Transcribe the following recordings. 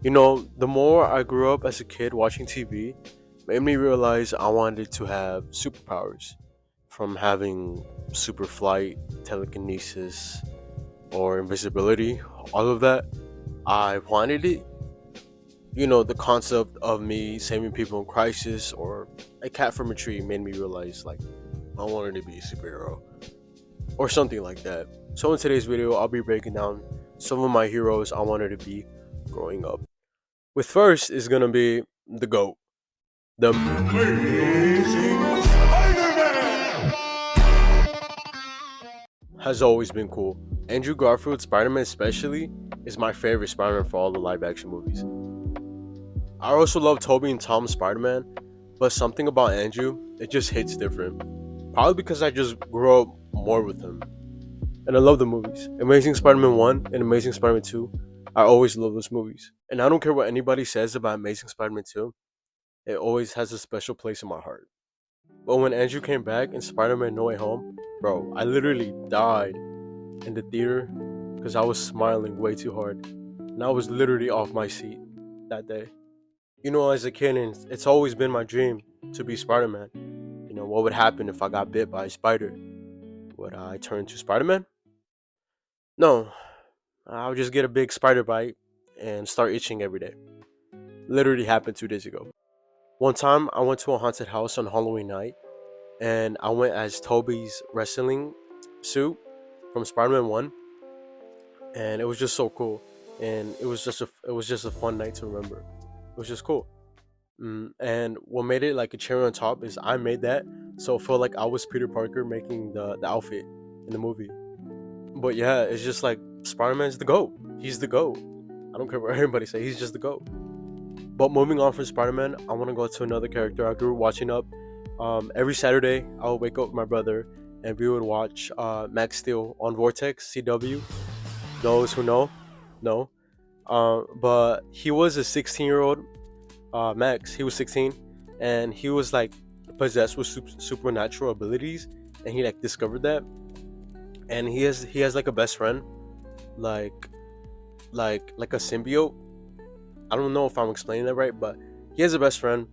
The more I grew up as a kid watching TV, made me realize I wanted to have superpowers. From having super flight, telekinesis, or invisibility, all of that, I wanted it. The concept of me saving people in crisis or a cat from a tree made me realize, like, I wanted to be a superhero or something like that. So, in today's video, I'll be breaking down some of my heroes I wanted to be growing up. With first is gonna be the GOAT, the Amazing has always been cool. Andrew Garfield's Spider-Man especially is my favorite Spider-Man for all the live action movies. I also love Tobey and Tom's Spider-Man, but something about Andrew, it just hits different. Probably because I just grew up more with him. And I love the movies. Amazing Spider-Man 1 and Amazing Spider-Man 2. I always love those movies. And I don't care what anybody says about Amazing Spider-Man 2, it always has a special place in my heart. But when Andrew came back in Spider-Man No Way Home, bro, I literally died in the theater because I was smiling way too hard. And I was literally off my seat that day. As a kid, and it's always been my dream to be Spider-Man. What would happen if I got bit by a spider? Would I turn to Spider-Man? No, I would just get a big spider bite and start itching every day. Literally happened 2 days ago. One time, I went to a haunted house on Halloween night, and I went as Toby's wrestling suit from Spider-Man 1, and it was just so cool. And it was just a fun night to remember. It was just cool. And what made it like a cherry on top is I made that, so it felt like I was Peter Parker making the outfit in the movie. But yeah, it's just like Spider-Man's the GOAT. He's the GOAT. I don't care what everybody say. He's just the GOAT. But moving on from Spider-Man, I want to go to another character I grew up watching up. Every Saturday, I would wake up with my brother, and we would watch Max Steel on Vortex CW. Those who know. But he was a 16-year-old Max. He was 16, and he was like possessed with supernatural abilities, and he like discovered that. And he has like a best friend, like like a symbiote. I don't know if I'm explaining that right, but he has a best friend,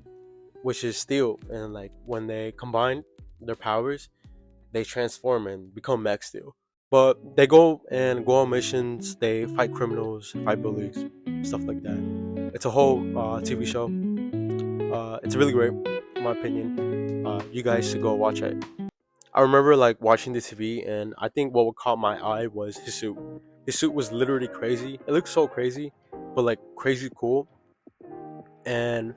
which is Steel, and like when they combine their powers, they transform and become Max Steel. But they go on missions, they fight criminals, fight bullies, stuff like that. It's a whole TV show. It's really great, in my opinion. You guys should go watch it. I remember like watching the TV, and I think what caught my eye was his suit. His suit was literally crazy. It looked so crazy, but like crazy cool. And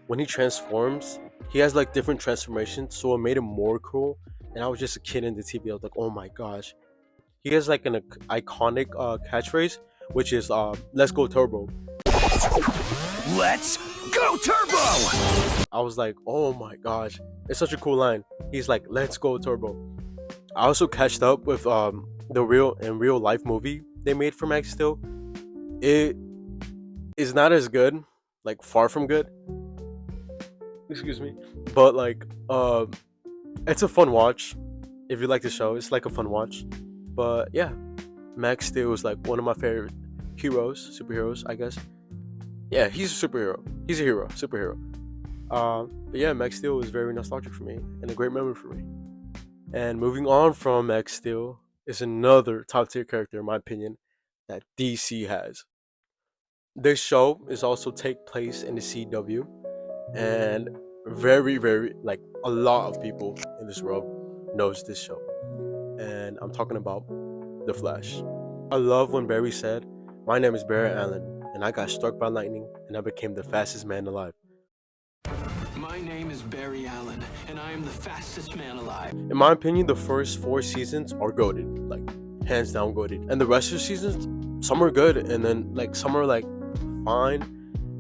when he transforms, he has like different transformations, so it made him more cool. And I was just a kid in the TV. I was like, oh my gosh. He has like an iconic catchphrase, which is "Let's go turbo." Let's go turbo! I was like, oh my gosh, it's such a cool line. He's like, "Let's go turbo." I also catched up with the real life movie they made for Max Steel. It is not as good, like far from good. Excuse me, but like it's a fun watch. If you like the show, it's like a fun watch. But yeah, Max Steel is like one of my favorite superheroes, I guess. Yeah, he's a superhero. He's a hero, superhero. But yeah, Max Steel is very nostalgic for me and a great memory for me. And moving on from Max Steel is another top tier character, in my opinion, that DC has. This show is also take place in the CW, and very like a lot of people in this world knows this show. And I'm talking about The Flash. I love when Barry said, "My name is Barry Allen, and I got struck by lightning, and I became the fastest man alive." My name is Barry Allen, and I am the fastest man alive. In my opinion, the first 4 seasons are goated, like hands down goated, and the rest of the seasons, some are good, and then like some are like fine,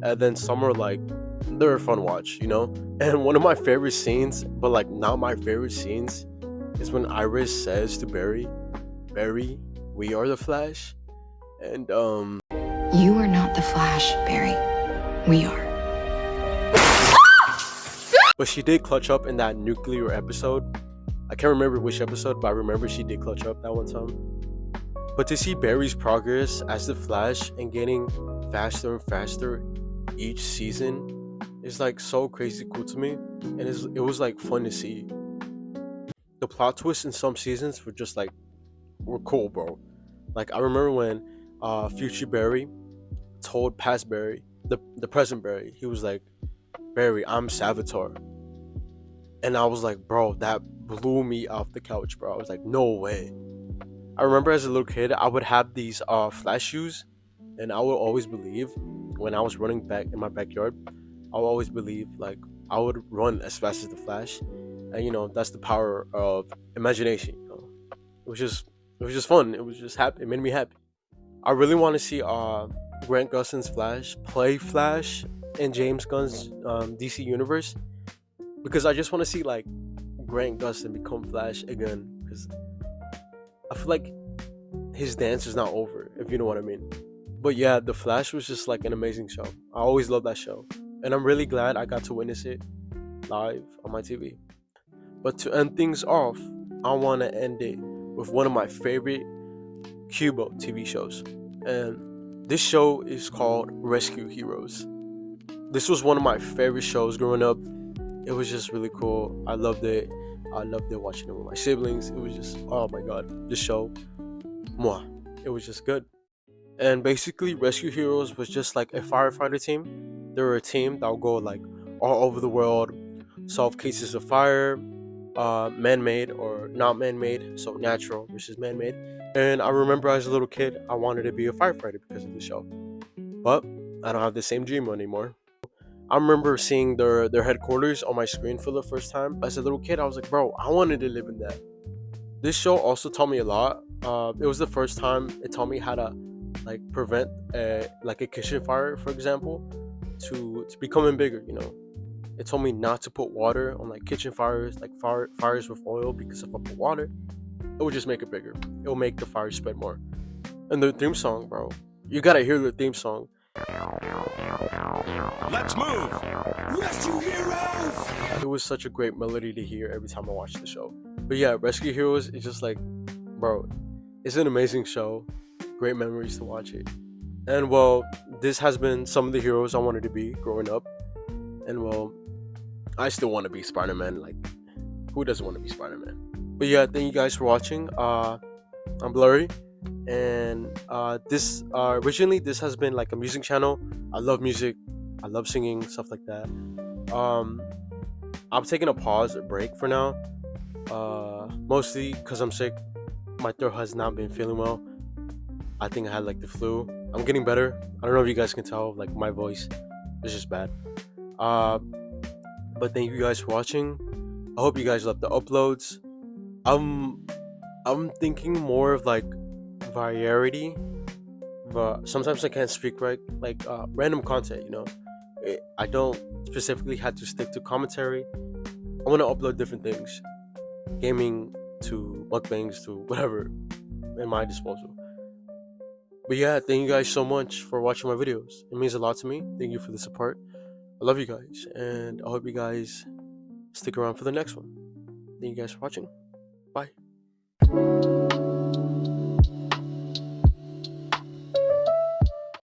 and then some are like they're a fun watch. And one of my favorite scenes, but like not my favorite scenes, is when Iris says to Barry, "Barry, we are the Flash," and You are not the Flash, Barry. We are. but she did clutch up in that nuclear episode. I can't remember which episode, but I remember she did clutch up that one time. But to see Barry's progress as the Flash and getting faster and faster each season is like so crazy cool to me, and it was like fun to see. The plot twists in some seasons were just like were cool, bro. Like I remember when Future Barry told past Barry, the present Barry, he was like, Barry, I'm Savitar. And I was like, bro, that blew me off the couch, bro. I was like, no way. I remember as a little kid, I would have these flash shoes, and I would always believe when I was running back in my backyard, I would always believe like I would run as fast as the Flash, and that's the power of imagination. It was just it was just fun. It was just happy. It made me happy. I really want to see Grant Gustin's Flash play Flash in James Gunn's DC universe, because I just want to see like Grant Gustin become Flash again, because I feel like his dance is not over, if you know what I mean. But yeah, The Flash was just like an amazing show. I always loved that show, and I'm really glad I got to witness it live on my TV. But to end things off, I want to end it with one of my favorite Cubo TV shows, and this show is called Rescue Heroes. This was one of my favorite shows growing up. It was just really cool. I loved it. I loved it watching it with my siblings. It was just, oh my god, this show, mwah, it was just good. And basically, Rescue Heroes was just like a firefighter team. They were a team that would go like all over the world, solve cases of fire, man-made or not man-made, so natural versus man-made. And I remember as a little kid, I wanted to be a firefighter because of the show, but I don't have the same dream anymore. I remember seeing their headquarters on my screen for the first time. As a little kid, I was like, bro, I wanted to live in that. This show also taught me a lot. It was the first time it taught me how to like prevent a kitchen fire, for example, to becoming bigger. It told me not to put water on like kitchen fires, like fires with oil, because if I put water, it would just make it bigger. It will make the fire spread more. And the theme song, bro, you gotta hear the theme song. Let's move! Rescue Heroes! It was such a great melody to hear every time I watched the show. But yeah, Rescue Heroes is just like, bro, it's an amazing show. Great memories to watch it. And well, this has been some of the heroes I wanted to be growing up. And well, I still want to be Spider-Man. Like, who doesn't want to be Spider-Man? But yeah, thank you guys for watching. I'm Blurry, and this originally this has been like a music channel. I love music. I love singing, stuff like that. I'm taking a break for now. Mostly because I'm sick. My throat has not been feeling well. I think I had like the flu. I'm getting better. I don't know if you guys can tell, like my voice is just bad. But thank you guys for watching. I hope you guys love the uploads. I'm thinking more of like variety, but sometimes I can't speak right. Like random content, I don't specifically have to stick to commentary. I want to upload different things, gaming to mukbangs to whatever in my disposal. But yeah, thank you guys so much for watching my videos. It means a lot to me. Thank you for the support. I love you guys, and I hope you guys stick around for the next one. Thank you guys for watching. Bye.